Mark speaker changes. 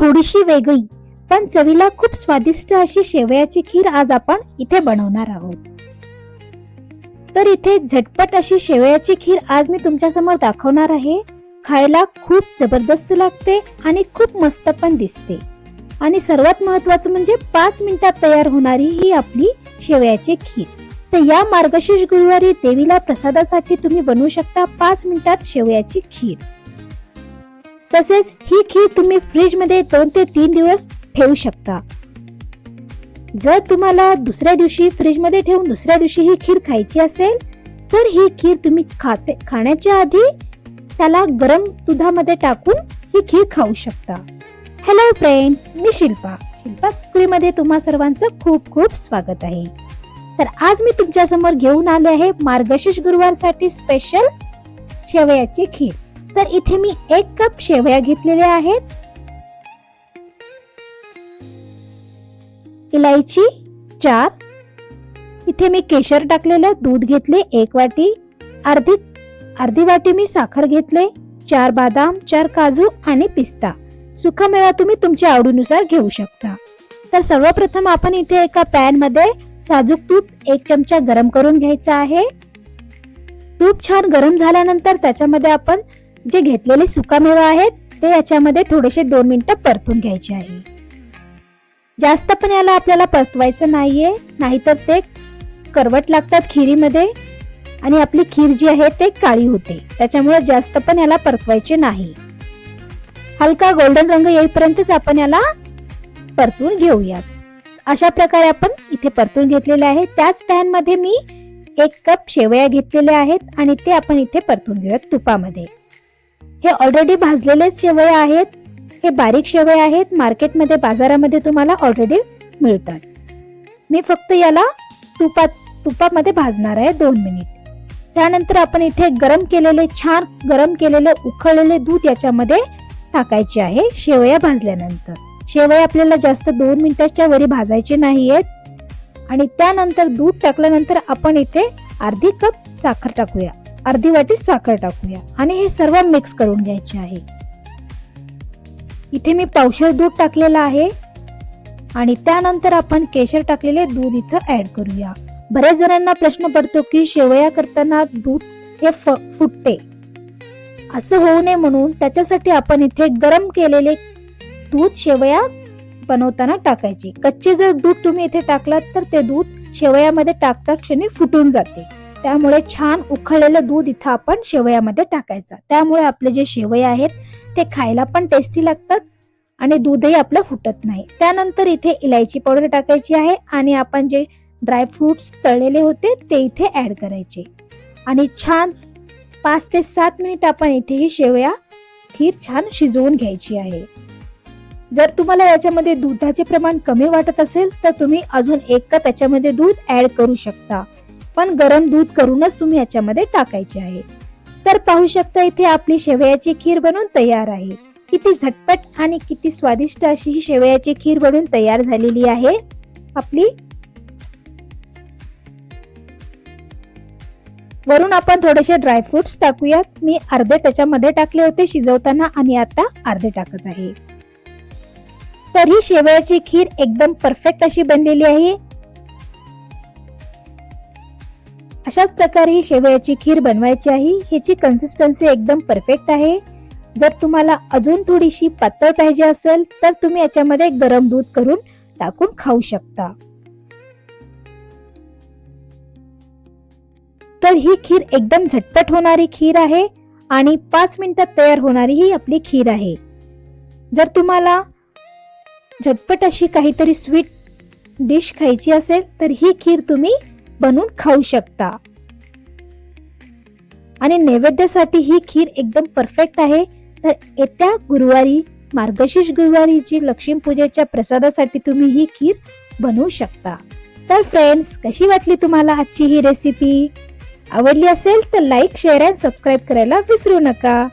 Speaker 1: थोडीशी वेगळी पण चवीला खूप स्वादिष्ट अशी शेवयाची खीर आज आपण इथे बनवणार आहोत। तर इथे झटपट अशी शेवयाची खीर आज मी तुमच्या समोर दाखवणार आहे। खायला खूप जबरदस्त लागते आणि खूप मस्त पण दिसते आणि सर्वात महत्त्वाचं म्हणजे 5 मिनिटात तयार होणारी ही आपली शेवयाची खीर। तर या मार्गशीर्ष गुरुवारी देवीला प्रसादासाठी तुम्ही बनवू शकता 5 मिनिटात शेवयाची खीर। तसेच ही खीर तुम्ही फ्रीज मध्ये 2 ते 3 दिवस ठेवू शकता। जर तुम्हाला दुसऱ्या दिवशी फ्रीज मध्ये ठेवून दुसऱ्या दिवशी ही खीर खायची असेल तर ही खीर तुम्ही खाण्याच्या आधी त्याला गरम दुधामध्ये टाकून ही खीर खाऊ शकता। हॅलो फ्रेंड्स, मी शिल्पाच कुकरीमध्ये तुम्हा सर्वांचं खूप खूप स्वागत आहे। तर आज मी तुमच्या समोर घेऊन आले आहे मार्गशीर्ष गुरुवारसाठी स्पेशल शेवयाची खीर। तर इथे मी 1 कप शेवया घेतलेल्या आहेत, इलायची 4, इथे मी केशर टाकलेलं दूध घेतले 1 वाटी, अर्धी वाटी मी साखर घेतले, 4 बदाम, 4 काजू आणि पिस्ता। सुकामेवा तुम्ही तुमच्या आवडीनुसार घेऊ शकता। तर सर्वप्रथम आपण इथे एका पॅन मध्ये साजूक तूप 1 चमचा गरम करून घ्यायचं आहे। तूप छान गरम झाल्यानंतर त्याच्यामध्ये आपण जे घेतलेले सुकामेवा आहेत ते याच्यामध्ये थोडेसे 2 मिनिटं परतून घ्यायचे आहे। जास्त पण याला आपल्याला परतवायचं नाहीये, नाहीतर ते करवट लागतात खिरीमध्ये आणि आपली खीर जी आहे ते काळी होते। त्याच्यामुळे जास्त पण याला परतवायचे नाही। हलका गोल्डन रंग येईपर्यंतच आपण याला परतून घेऊयात। अशा प्रकारे आपण इथे परतून घेतलेले आहे। त्याच पॅन मध्ये मी 1 कप शेवया घेतलेले आहेत आणि ते आपण इथे परतून घेऊयात तुपामध्ये। हे ऑलरेडी भाजलेले शेवया आहेत, हे बारीक शेवया आहेत, मार्केटमध्ये बाजारामध्ये तुम्हाला ऑलरेडी मिळतात। मी फक्त याला तुपामध्ये भाजणार आहे 2 मिनिट। त्यानंतर आपण इथे छान गरम केलेले उकळलेले दूध याच्यामध्ये टाकायचे आहे। शेवया भाजल्यानंतर शेवया आपल्याला जास्त 2 मिनिटाच्या वरी भाजायचे नाहीयेत। आणि त्यानंतर दूध टाकल्यानंतर आपण इथे अर्धी वाटी साखर टाकूया आणि हे सर्व मिक्स करून घ्यायचे आहे। इथे मी पावशेर दूध टाकलेलं आहे आणि त्यानंतर आपण केशर टाकलेले दूध इथं ऍड करूया। बरेच जणांना प्रश्न पडतो की शेवया करताना दूध हे फुटते, असं होऊ नये म्हणून त्याच्यासाठी आपण इथे गरम केलेले दूध शेवया बनवताना टाकायचे। कच्चे जर दूध तुम्ही इथे टाकलात तर ते दूध शेवयामध्ये टाकता क्षणी फुटून जाते। त्यामुळे छान उकळलेलं दूध इथं आपण शेवयामध्ये टाकायचं। त्यामुळे आपले जे शेवया आहेत ते खायला पण टेस्टी लागतात आणि दूधही आपलं फुटत नाही। त्यानंतर इथे इलायची पावडर टाकायची आहे आणि आपण जे ड्राय फ्रुट्स तळलेले होते ते इथे ऍड करायचे आणि छान 5 ते 7 मिनिट आपण इथे ही शेवया खीर छान शिजवून घ्यायची आहे। जर तुम्हाला याच्यामध्ये दुधाचे प्रमाण कमी वाटत असेल तर तुम्ही अजून 1 कप याच्यामध्ये दूध ऍड करू शकता, पण गरम दूध करूनच तुम्ही याच्यामध्ये टाकायचे आहे। तर पाहू शकता इथे आपली शेवयाची खीर बनवून तयार आहे। किती झटपट आणि किती स्वादिष्ट अशी ही शेवयाची खीर बनवून तयार झालेली आहे आपली। वरून आपण थोडेसे ड्रायफ्रुट्स टाकूयात। मी अर्धे त्याच्यामध्ये टाकले होते शिजवताना आणि आता अर्धे टाकत आहे। तर ही शेवयाची खीर एकदम परफेक्ट अशी बनलेली आहे। अशाच प्रकारे ही शेवयाची खीर बनवायची आहे। ह्याची कन्सिस्टन्सी एकदम परफेक्ट आहे। जर तुम्हाला अजून थोडीशी पातळ पाहिजे असेल तर तुम्ही याच्यामध्ये गरम दूध करून टाकून खाऊ शकता। तर ही खीर एकदम झटपट होणारी खीर आहे आणि 5 मिनिटात तयार होणारी ही आपली खीर आहे। जर तुम्हाला झटपट अशी काहीतरी स्वीट डिश खायची असेल तर ही खीर तुम्ही बनवून खाऊ शकता आणि नैवेद्यासाठी ही खीर एकदम परफेक्ट आहे। तर येत्या गुरुवारी मार्गशीर्ष गुरुवारी जी लक्ष्मी पूजेच्या प्रसादासाठी तुम्ही ही खीर बनवू शकता। तर फ्रेंड्स, कशी वाटली तुम्हाला आजची ही रेसिपी? आवडली असेल तर लाईक, शेअर आणि सबस्क्राईब करायला विसरू नका।